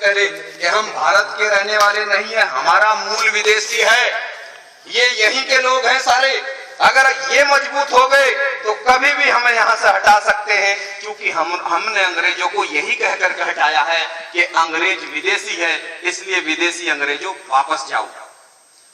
कह रहे कि हम भारत के रहने वाले नहीं है, हमारा मूल विदेशी है, ये यहीं के लोग हैं सारे। अगर ये मजबूत हो गए तो कभी भी हमें यहाँ से हटा सकते हैं, क्योंकि हमने अंग्रेजों को यही कहकर के हटाया है कि अंग्रेज विदेशी है, इसलिए विदेशी अंग्रेजों वापस जाओ।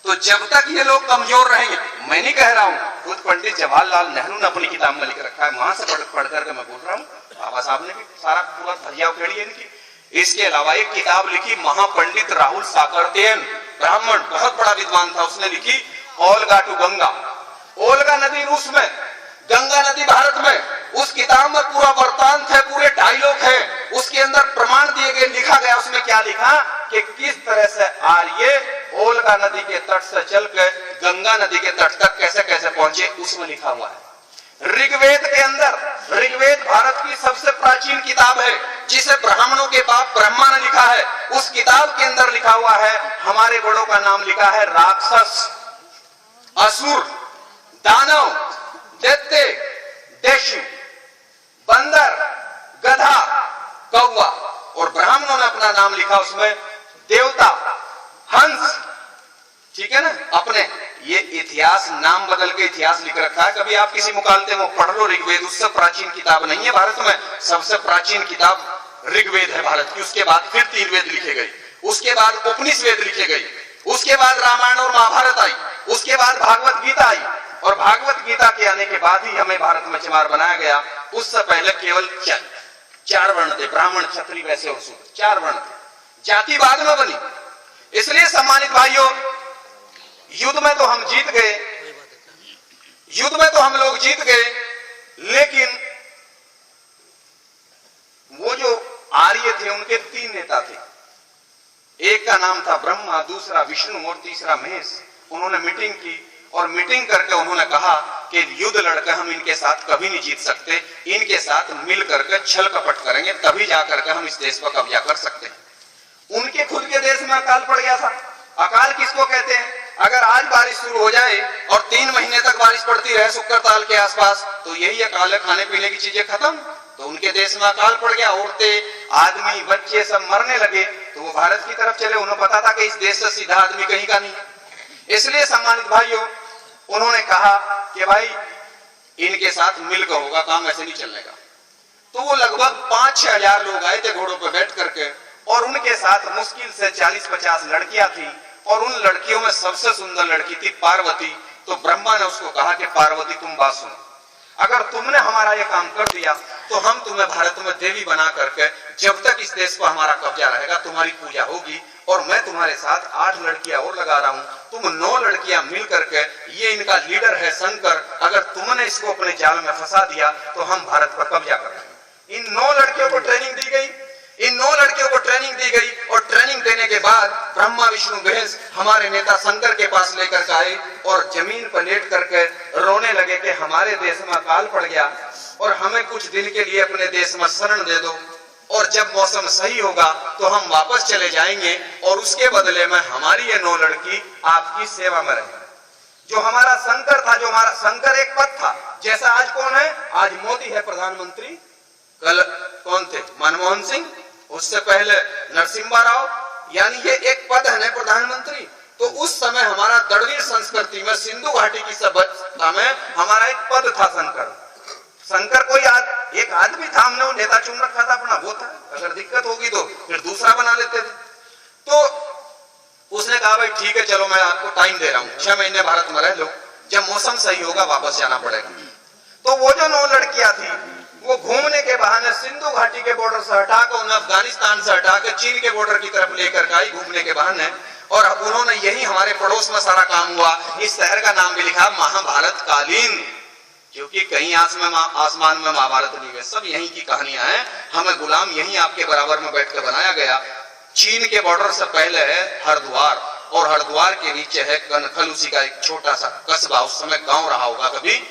तो जब तक ये लोग कमजोर रहेंगे, मैं नहीं कह रहा हूँ, खुद पंडित जवाहरलाल नेहरू ने अपनी किताब में लिख रखा है, वहां से पढ़ करके मैं बोल रहा हूँ, बाबा साहब ने भी सारा पूरा धजिया उखेड़ी है इनकी। इसके अलावा एक किताब लिखी महापंडित राहुल साकरदेन, ब्राह्मण, बहुत बड़ा विद्वान था, उसने लिखी ओल्गा टू गंगा। ओल्गा नदी रूस में, गंगा नदी भारत में। उस किताब में पूरा वृत्तांत है, पूरे डायलॉग है, उसके अंदर प्रमाण दिए गए, लिखा गया। उसमें क्या लिखा कि किस तरह से आर्य ओल्गा नदी के तट से चलकर गंगा नदी के तट तक कैसे कैसे पहुंचे, उसमें लिखा हुआ है। ऋग्वेद के अंदर, ऋग्वेद भारत की सबसे प्राचीन किताब है, जिसे ब्राह्मणों के बाप ब्रह्मा ने लिखा है। उस किताब के अंदर लिखा हुआ है, हमारे बड़ों का नाम लिखा है राक्षस, असुर, दानव, दैत्य, देशु, बंदर, गधा, कौवा, और ब्राह्मणों ने अपना नाम लिखा उसमें देवता, हंस, ठीक है ना। अपने ये इतिहास नाम बदल के इतिहास लिख रखा है। कभी आप किसी मुकालते में पढ़ लो ऋग्वेद, उससे प्राचीन किताब नहीं है भारत में, सबसे प्राचीन किताब ऋग्वेद है भारत की। उसके बाद फिर 3 वेद लिखे गए, उसके बाद उपनिषद लिखे गए, उसके बाद रामायण और महाभारत आई, उसके बाद भागवत गीता आई, और भागवत गीता के आने के बाद ही हमें भारत में चमार बनाया गया। उससे पहले केवल 4 वर्ण थे, ब्राह्मण, क्षत्रिय, वैश्य और शूद्र, 4 वर्ण थे, जाति बाद में बनी। इसलिए सम्मानित भाइयों, युद्ध में तो हम जीत गए, युद्ध में तो हम लोग जीत गए, लेकिन वो जो आर्य थे उनके 3 नेता थे। एक का नाम था ब्रह्मा, दूसरा विष्णु और तीसरा महेश। उन्होंने मीटिंग की और मीटिंग करके उन्होंने कहा कि युद्ध लड़कर हम इनके साथ कभी नहीं जीत सकते, इनके साथ मिल करके छल कपट करेंगे, तभी जाकर के हम इस देश पर कब्जा कर सकते हैं। उनके खुद के देश में अकाल पड़ गया था। अकाल किसको कहते हैं? अगर आज बारिश शुरू हो जाए और 3 महीने तक बारिश पड़ती रहे शुक्र ताल के आसपास, तो यही अकाल है, खाने पीने की चीजें खत्म। तो उनके देश में अकाल पड़ गया, औरतें, आदमी, बच्चे सब मरने लगे, तो वो भारत की तरफ चले। उन्हें पता था कि इस देश से सीधा आदमी कहीं का नहीं। इसलिए सम्मानित भाइयों, उन्होंने कहा कि भाई इनके साथ मिलकर होगा काम, ऐसे नहीं चलने का। तो वो लगभग 5-6 हजार लोग आए थे घोड़ों पर बैठ करके, और उनके साथ मुश्किल से 40-50 लड़कियां थी, और उन लड़कियों में सबसे सुंदर लड़की थी पार्वती। तो ब्रह्मा ने उसको कहा कि पार्वती तुम बात सुनो, अगर तुमने हमारा ये काम कर दिया तो हम तुम्हें भारत में देवी बना करके, जब तक इस देश पर हमारा कब्जा रहेगा तुम्हारी पूजा होगी, और मैं तुम्हारे साथ 8 लड़कियां और लगा रहा हूं, तुम 9 लड़कियां मिल करके, ये इनका लीडर है शंकर, अगर तुमने इसको अपने जाल में फंसा दिया तो हम भारत पर कब्जा करेंगे। इन 9 लड़कियों को ट्रेनिंग दी गई, इन 9 लड़कियों को ट्रेनिंग दी गई, और ट्रेनिंग देने के बाद ब्रह्मा विष्णु महेश हमारे नेता शंकर के पास लेकर के आए, और जमीन पर लेट करके रोने लगे कि हमारे देश में अकाल पड़ गया और हमें कुछ दिन के लिए अपने देश में शरण दे दो, और जब मौसम सही होगा तो हम वापस चले जाएंगे, और उसके बदले में हमारी ये 9 लड़की आपकी सेवा में रहेंगी। जो हमारा शंकर था, जो हमारा शंकर एक पद था, जैसा आज कौन है? आज मोदी है प्रधानमंत्री, कल कौन थे? मनमोहन सिंह, उससे पहले नरसिम्हा राव, यानी ये एक पद है ना प्रधानमंत्री। तो उस समय हमारा द्रविड़ संस्कृति में, सिंधु घाटी की सभ्यता में हमारा एक पद था शंकर। शंकर कोई एक आदमी था, हमने वो नेता चुन रखा था अपना, वो था, अगर दिक्कत होगी तो फिर दूसरा बना लेते थे। तो उसने कहा भाई ठीक है, चलो मैं आपको टाइम दे रहा हूँ, 6 महीने भारत में रह लो, जब मौसम सही होगा वापस जाना पड़ेगा। तो वो जो 9 लड़कियां थी, वो घूमने के बहाने सिंधु घाटी के बॉर्डर से हटाकर, उन्हें अफगानिस्तान से हटाकर चीन के बॉर्डर की तरफ लेकर आई घूमने के बहाने, और उन्होंने यही हमारे पड़ोस में सारा काम हुआ। इस शहर का नाम भी लिखा महाभारत कालीन, क्योंकि कहीं आसमान में महाभारत नहीं है, सब यहीं की कहानियां हैं। हमें गुलाम यहीं आपके बराबर में बैठ कर बनाया गया। चीन के बॉर्डर से पहले है हरिद्वार, और हरिद्वार के नीचे है कनखल, उसी का एक छोटा सा कस्बा, उस समय गांव रहा होगा कभी।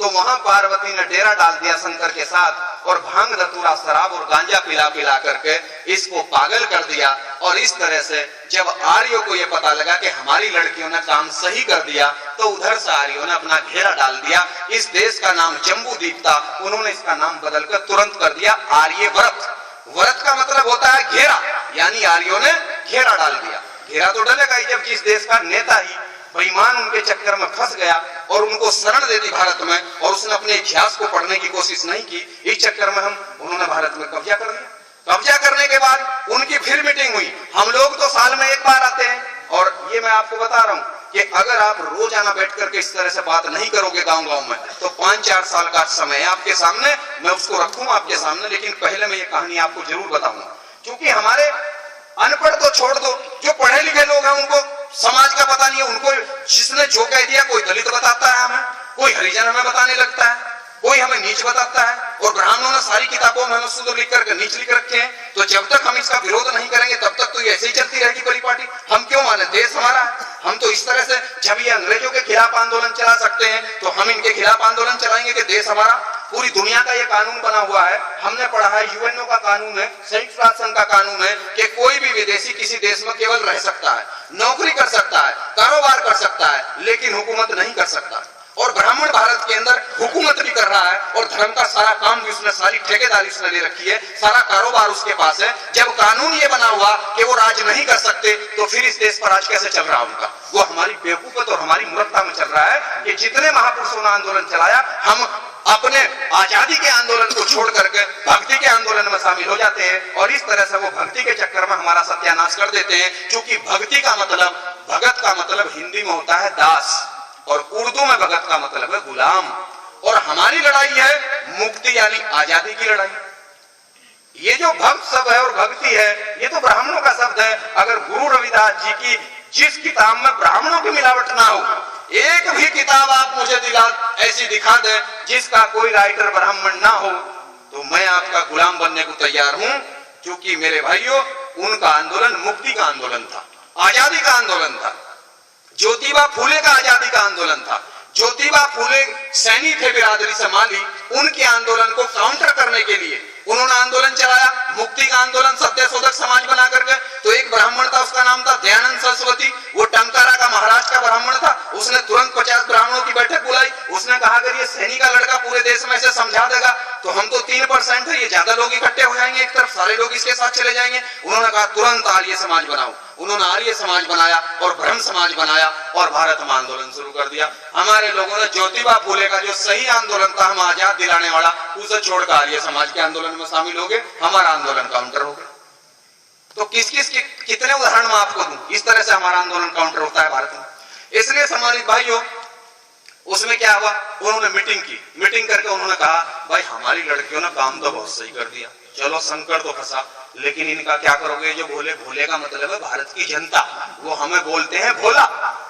तो वहां पार्वती ने डेरा डाल दिया शंकर के साथ, और भांग धतूरा शराब और गांजा पिला करके इसको पागल कर दिया। और इस तरह से जब आर्यों को यह पता लगा कि हमारी लड़कियों ने काम सही कर दिया, तो उधर से आर्यों ने अपना घेरा डाल दिया। इस देश का नाम जम्बू द्वीप था, उन्होंने इसका नाम बदलकर तुरंत कर दिया आर्यव्रत। व्रत का मतलब होता है घेरा, यानी आर्यों ने घेरा डाल दिया। घेरा तो डलेगा ही जब जिस देश का नेता ही बेईमान उनके चक्कर में फंस गया और उनको शरण दे दी भारत में, और उसने अपने इतिहास को पढ़ने की कोशिश नहीं की, इस चक्कर में उन्होंने भारत में कब्जा कर लिया। कब्जा करने के बाद उनकी फिर मीटिंग हुई। हम लोग तो साल में एक बार आते हैं, और ये मैं आपको बता रहा हूं कि अगर आप रोजाना बैठ करके इस तरह से बात नहीं करोगे गांव-गांव में, तो 5-4 साल का समय है आपके सामने, मैं उसको रखूंगा आपके सामने। लेकिन पहले मैं ये कहानी आपको जरूर बताऊंगा, क्योंकि हमारे अनपढ़ तो छोड़ दो, जो पढ़े लिखे लोग हैं उनको समाज का पता नहीं है। उनको जिसने जो कह दिया, कोई दलित बताता है हमें, कोई हरिजन हमें बताने लगता है, कोई हमें नीच बताता है, और ब्राह्मणों ने सारी किताबों में हमें शुद्ध लिख करके नीच लिख रखे हैं। तो जब तक हम इसका विरोध नहीं करेंगे तब तक तो ये ऐसे ही चलती रहेगी परिपाटी। हम क्यों माने, देश हमारा है। हम तो इस तरह से, जब ये अंग्रेजों के खिलाफ आंदोलन चला सकते हैं तो हम इनके खिलाफ आंदोलन चलाएंगे कि देश हमारा। पूरी दुनिया का ये कानून बना हुआ है, हमने पढ़ा है, यूएनओ का कानून है, संयुक्त राष्ट्र संघ का कानून है कि कोई भी विदेशी किसी देश में केवल रह सकता है, नौकरी कर सकता है, कारोबार कर सकता है, लेकिन हुकूमत नहीं कर सकता। और ब्राह्मण भारत के अंदर हुकूमत भी कर रहा है, और धर्म का सारा काम भी उसने, सारी ठेकेदारी उसने ले रखी है, सारा कारोबार उसके पास है। जब कानून ये बना हुआ कि वो राज नहीं कर सकते, तो फिर इस देश पर राज कैसे चल रहा उनका? वो हमारी बेवकूफत और हमारी मूर्खता में चल रहा है कि जितने महापुरुषों ने आंदोलन चलाया, हम अपने आजादी के आंदोलन को छोड़ करके भक्ति के आंदोलन में शामिल हो जाते हैं, और इस तरह से वो भक्ति के चक्कर में हमारा सत्यानाश कर देते हैं। क्योंकि भक्ति का मतलब, भगत का मतलब हिंदी में होता है दास, और उर्दू में भगत का मतलब है गुलाम। और हमारी लड़ाई है मुक्ति यानी आजादी की लड़ाई। ये जो भक्त शब्द है और भक्ति है, ये तो ब्राह्मणों का शब्द है। अगर गुरु रविदास जी की जिस किताब में ब्राह्मणों की मिलावट ना हो, एक भी किताब आप मुझे ऐसी दिखा दे जिसका कोई राइटर ब्राह्मण ना हो, तो मैं आपका गुलाम बनने को तैयार हूं। क्योंकि मेरे भाइयों, उनका आंदोलन मुक्ति का आंदोलन था, आजादी का आंदोलन था। ज्योतिबा फूले का आजादी का आंदोलन था। ज्योतिबा फूले सैनी थे बिरादरी संभाली, उनके आंदोलन को काउंटर करने के लिए उन्होंने आंदोलन चलाया, मुक्ति का आंदोलन, सत्यशोधक समाज बना करके। तो एक ब्राह्मण था, उसका नाम था दयानंद सरस्वती, वो टंकारा का महाराष्ट्र का ब्राह्मण था। उसने तुरंत 50 ब्राह्मणों की बैठक बुलाई। उसने कहा अगर ये सैनी का लड़का पूरे देश में ऐसे समझा देगा तो हम तो 3% है, ये ज्यादा लोग इकट्ठे हो जाएंगे, एक तरफ सारे लोग इसके साथ चले जाएंगे। उन्होंने कहा तुरंत आर्य समाज बनाओ। उन्होंने आर्य समाज बनाया और ब्रह्म समाज बनाया, और भारत में आंदोलन शुरू कर दिया। हमारे लोगों ने ज्योतिबा फूले का जो सही आंदोलन था, हम आजाद दिलाने वाला, उसे छोड़कर आर्य समाज के आंदोलन में शामिल हो गए। हमारा आंदोलन काउंटर हो गया। तो कितने उदाहरण मैं आपको दूं, इस तरह से हमारा आंदोलन काउंटर होता है भारत में। इसलिए सम्मानित भाइयों, उसमें क्या हुआ, उन्होंने मीटिंग की। मीटिंग करके उन्होंने कहा भाई हमारी लड़कियों ने काम तो बहुत सही कर दिया, चलो संकट तो फंसा, लेकिन इनका क्या करोगे? जो भोले, भोले का मतलब है भारत की जनता, वो हमें बोलते हैं भोला।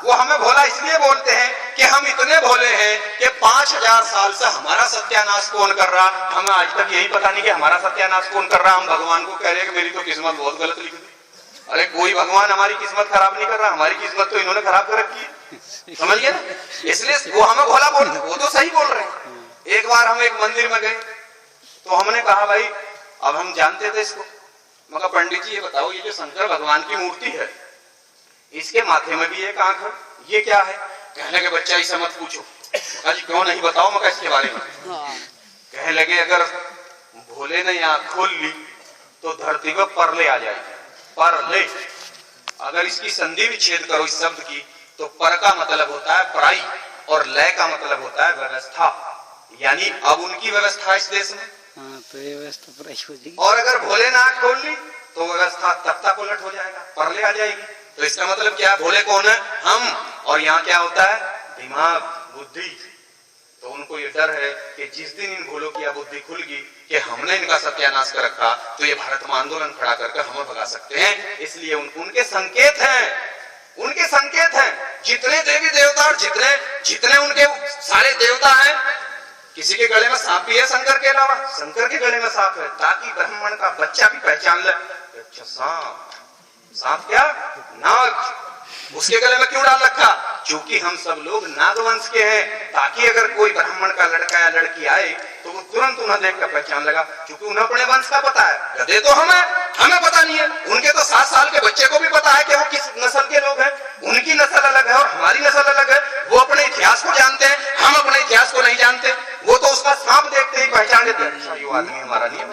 वो हमें भोला इसलिए बोलते हैं कि हम इतने भोले हैं कि 5000 साल से हमारा सत्यानाश कौन कर रहा, हमें आज तक यही पता नहीं कि हमारा सत्यानाश कौन कर रहा। हम भगवान को कह रहे हैं कि मेरी तो किस्मत बहुत गलत लिखी थी। अरे कोई भगवान हमारी किस्मत खराब नहीं कर रहा, हमारी किस्मत तो इन्होंने खराब कर रखी है, समझिए ना। इसलिए वो हमें भोला बोलते, वो तो सही बोल रहे हैं। एक बार हम एक मंदिर में गए तो हमने कहा भाई, अब हम जानते थे इसको, मगर पंडित जी ये बताओ, ये जो शंकर भगवान की मूर्ति है, इसके माथे में भी एक आंख है, ये क्या है? कहने लगे बच्चा इसे मत पूछो। जी क्यों नहीं, बताओ मगर इसके बारे में। कहने लगे अगर भोले ने आंख खोल ली तो धरती पर परले आ जाएगी। परले, अगर इसकी संधि विच्छेद करो इस शब्द की, तो पर का मतलब होता है पराई और लय का मतलब होता है व्यवस्था। यानी अब उनकी व्यवस्था इस देश में, तो ये व्यवस्था पराई हो जाएगी। और अगर भोले ने आंख खोल ली तो व्यवस्था तख्ता पलट हो जाएगा, परले आ जाएगी। तो इसका मतलब क्या, भोले कौन है? हम। और यहाँ क्या होता है? दिमाग, बुद्धि। तो उनको ये डर है कि जिस दिन इन भोलों की बुद्धि खुल गई कि हमने इनका सत्यानाश कर रखा, तो ये भारत में आंदोलन खड़ा करके हमें भगा सकते हैं। इसलिए उनके संकेत हैं, उनके संकेत हैं। जितने देवी देवता और जितने उनके सारे देवता हैं, किसी के गले में सांप भी है शंकर के अलावा, शंकर के गले में सांप है, ताकि ब्राह्मण का बच्चा भी पहचान ले, अच्छा सांप। सांप क्या? नाग। उसके गले में क्यों डाल रखा? क्योंकि हम सब लोग नागवंश के हैं, ताकि अगर कोई ब्राह्मण का लड़का या लड़की आए तो वो तुरंत उन्हें देखकर पहचान लगा, क्योंकि उन्हें अपने वंश का पता है। गधे तो हमें पता नहीं है। उनके तो 7 साल के बच्चे को भी पता है कि वो किस नस्ल के लोग हैं। उनकी नस्ल अलग है और हमारी नस्ल अलग है। वो अपने इतिहास को जानते हैं, हम अपने इतिहास को नहीं जानते। वो तो उसका सांप देखते ही पहचान लेते हैं, अच्छा ये आदमी हमारा नहीं है,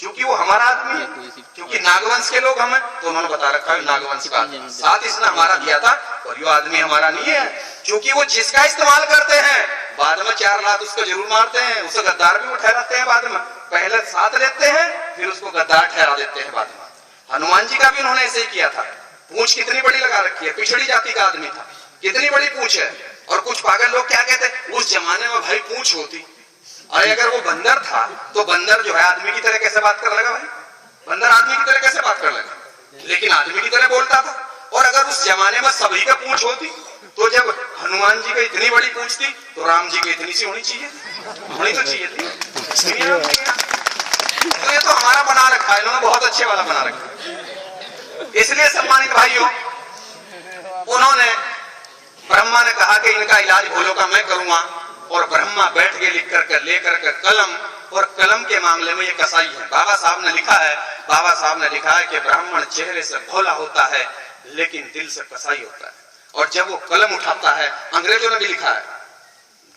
क्योंकि वो हमारा आदमी है। क्योंकि नागवंश के लोग हम हैं? तो उन्होंने बता रखा है नागवंश का साथ इसने हमारा दिया था और यो आदमी हमारा नहीं है, क्योंकि वो जिसका इस्तेमाल करते हैं बाद में 4 लात उसको जरूर मारते हैं, उसे गद्दार भी वो ठहराते हैं बाद में, पहले साथ लेते हैं फिर उसको गद्दार ठहरा देते हैं बाद में। हनुमान जी का भी उन्होंने ऐसे ही किया था। पूंछ कितनी बड़ी लगा रखी है, पिछड़ी जाति का आदमी था, कितनी बड़ी पूंछ है। और कुछ पागल लोग क्या कहते हैं, उस जमाने में भाई पूंछ होती, अरे अगर वो बंदर था तो बंदर जो है आदमी की तरह कैसे बात कर लगा भाई, बंदर आदमी की तरह कैसे बात कर लगा, लेकिन आदमी की तरह बोलता था। और अगर उस जमाने में सभी का पूंछ होती तो जब हनुमान जी को इतनी बड़ी पूंछ थी तो राम जी को इतनी सी होनी चाहिए थी। तो ये तो हमारा बना रखा है, इन्होंने बहुत अच्छे वाला बना रखा है। इसलिए सम्मानित भाइयों, उन्होंने ब्रह्मा ने कहा कि इनका इलाज भोलों का मैं करूंगा, और ब्रह्मा बैठ के लिख कर लेकर के कलम, और कलम के मामले में ये कसाई है। बाबा साहब ने लिखा है कि ब्राह्मण चेहरे से भोला होता है लेकिन दिल से कसाई होता है। और जब वो कलम उठाता है, अंग्रेजों ने भी लिखा है,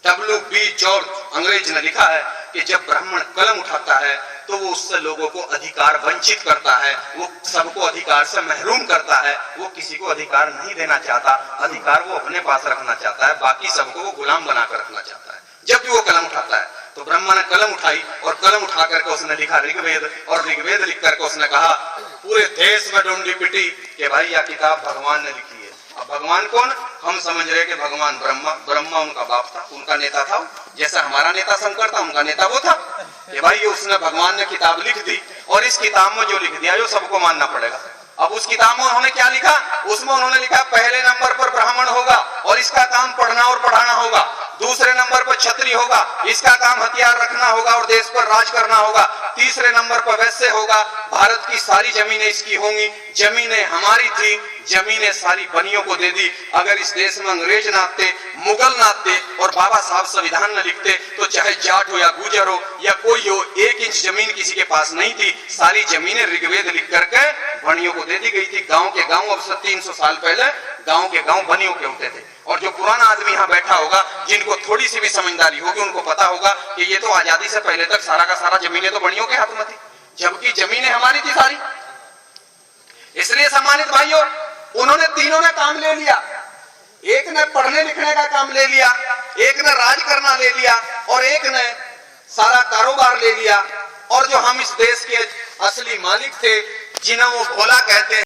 W.B. जॉर्ज अंग्रेज ने लिखा है कि जब ब्राह्मण कलम उठाता है तो वो उससे लोगों को अधिकार वंचित करता है, वो सबको अधिकार से महरूम करता है, वो किसी को अधिकार नहीं देना चाहता, अधिकार वो अपने पास रखना चाहता है, बाकी सबको वो गुलाम बनाकर रखना चाहता है। जब भी वो कलम उठाता है तो ब्रह्मा ने कलम उठाई और कलम उठा करके उसने लिखा ऋग्वेद, और ऋग्वेद लिख करके उसने कहा पूरे देश में डोंडी पिटी कि भाई यह किताब भगवान ने लिखी है। अब भगवान कौन, हम समझ रहे कि भगवान ब्रह्मा उनका बाप था, उनका नेता था, जैसा हमारा नेता शंकर था उनका नेता वो था कि भाई उसने भगवान ने किताब लिख दी और इस किताब में जो लिख दिया जो सबको मानना पड़ेगा। अब उस किताब में उन्होंने क्या लिखा, उसमें उन्होंने लिखा पहले नंबर पर ब्राह्मण होगा और इसका काम पढ़ना और पढ़ाना होगा, दूसरे नंबर पर क्षत्रिय होगा, इसका काम हथियार रखना होगा और देश पर राज करना होगा, तीसरे नंबर पर वैश्य होगा, भारत की सारी जमीनें इसकी होंगी, जमीनें हमारी थी, जमीनें सारी बनियों को दे दी। अगर इस देश में अंग्रेज ना आते, मुगल ना आते और बाबा साहब संविधान न लिखते तो चाहे जाट हो या गुजर हो या कोई हो, 1 इंच जमीन किसी के पास नहीं थी, सारी जमीनें ऋग्वेद लिख करके बनियों को दे दी गई थी। गांव के गांव, अब से 300 साल पहले गांव के गांव बनियों के होते थे। और जो पुराना आदमी यहाँ बैठा होगा, जिनको थोड़ी सी भी समझदारी होगी, उनको पता होगा कि ये तो आजादी से पहले तक सारा का सारा जमीनें तो बनियों के हाथ में थी, जबकि जमीनें हमारी थी सारी। इसलिए सम्मानित भाइयों, उन्होंने तीनों ने काम ले लिया, एक ने पढ़ने लिखने का काम ले लिया, एक ने राज करना ले लिया और एक ने सारा कारोबार ले लिया। और जो हम इस देश के असली मालिक थे, जिन्हें वो भोला कहते हैं,